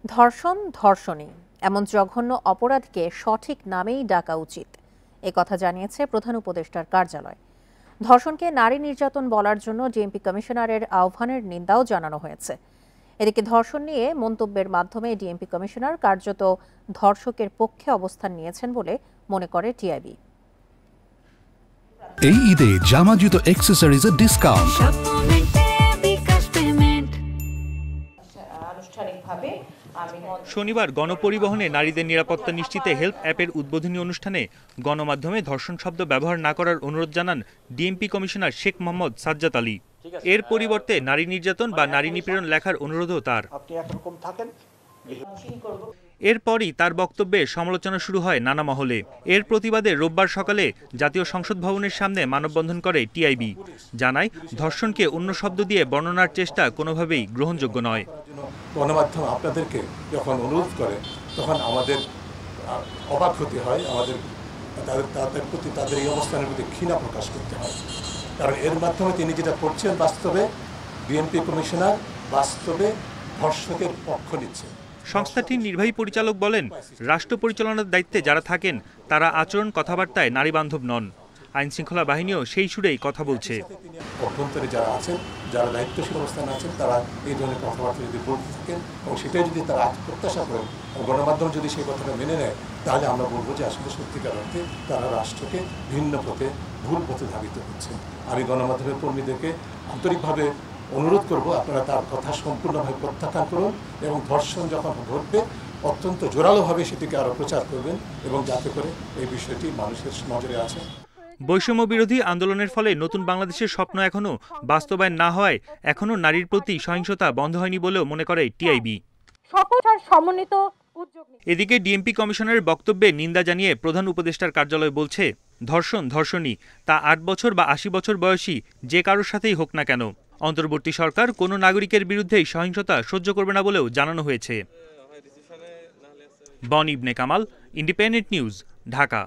ধর্ষণ, ধর্ষণী এমন জঘন্য অপরাধকে সঠিক নামেই ডাকা উচিত, একথা জানিয়েছে প্রধান উপদেষ্টার কার্যালয়। ধর্ষণকে নারী নির্যাতন বলার জন্য ডিএমপি কমিশনারের আহ্বানের নিন্দাও জানানো হয়েছে। এদিকে ধর্ষণ নিয়ে মন্তব্যের মাধ্যমে ডিএমপি কমিশনার কার্যত ধর্ষকের পক্ষে অবস্থান নিয়েছেন বলে মনে করে টিআইবি। এই ঈদে জামা জুতো অ্যাক্সেসরিজের ডিসকাউন্ট। শনিবার গণপরিবহনে নারীদের নিরাপত্তা নিশ্চিতে হেল্প অ্যাপের উদ্বোধনী অনুষ্ঠানে গণমাধ্যমে ধর্ষণ শব্দ ব্যবহার না করার অনুরোধ জানান ডিএমপি কমিশনার শেখ মোহাম্মদ সাজ্জাদ আলী। এর পরিবর্তে নারী নির্যাতন বা নারী নিপীড়ন লেখার অনুরোধও তার। এরপরই তার বক্তব্যে সমালোচনা শুরু হয় নানা মহলে। এর প্রতিবাদে রোববার সকালে জাতীয় সংসদ ভবনের সামনে মানববন্ধন করে টিআইবি। জানায়, ধর্ষণকে অন্য শব্দ দিয়ে বর্ণনার চেষ্টা কোনোভাবেই গ্রহণযোগ্য নয়। গণমাধ্যম আপনাদেরকে যখন অনুরোধ করে তখন আমাদের অবাক হতে হয়, আমাদের তাদের প্রতি, তাদের এই অবস্থানের প্রতি ঘৃণা প্রকাশ করতে হয়। কারণ এর মাধ্যমে তিনি যেটা করছেন, বাস্তবে ডিএমপি কমিশনার বাস্তবে ধর্ষকের পক্ষ নিচ্ছে। সংস্থাটির নির্বাহী পরিচালক বলেন, রাষ্ট্র পরিচালনার দায়িত্বে যারা থাকেন তারা আচরণ কথাবার্তায় নারী বান্ধব নন। আইন শৃঙ্খলা বাহিনীও সেই সুরেই কথা বলছে। অভ্যন্তরে যারা আছেন, যারা দায়িত্বশীল অবস্থানে আছেন, তারা এই ধরনের কথাবার্তা যদি বলতে থাকেন এবং সেটাই যদি তারা প্রত্যাশা করেন এবং গণমাধ্যম যদি সেই কথাটা মেনে নেয়, তাহলে আমরা বলবো যে আসলে সত্যিকার অর্থে তারা রাষ্ট্রকে ভিন্ন পথে, ভুল পথে ধাবিত করছেন। আমি গণমাধ্যমের কর্মীদেরকে আন্তরিকভাবে অনুরোধ করব, আপনারা তার কথা সম্পূর্ণভাবে প্রত্যাখ্যান করুন এবং ধর্ষণ যখন ঘটবে অত্যন্ত জোরালোভাবে সেটিকে আরও প্রচার করবেন এবং যাতে করে এই বিষয়টি মানুষের নজরে আসে। বৈষম্য বিরোধী আন্দোলনের ফলে নতুন বাংলাদেশের স্বপ্ন এখনো বাস্তবায়ন না হওয়ায় এখনো নারীর প্রতি সহিংসতা বন্ধ হয়নি বলেও মনে করে টিআইবি। এদিকে ডিএমপি কমিশনারের বক্তব্যে নিন্দা জানিয়ে প্রধান উপদেষ্টার কার্যালয় বলছে, ধর্ষণ, ধর্ষণী তা ৮ বছর বা ৮০ বছর বয়সী যে কারোর সাথেই হোক না কেন, অন্তর্বর্তী সরকার কোনো নাগরিকের বিরুদ্ধেই সহিংসতা সহ্য করবে না বলেও জানানো হয়েছে। বন ইবনে কামাল, ইন্ডিপেন্ডেন্ট নিউজ, ঢাকা।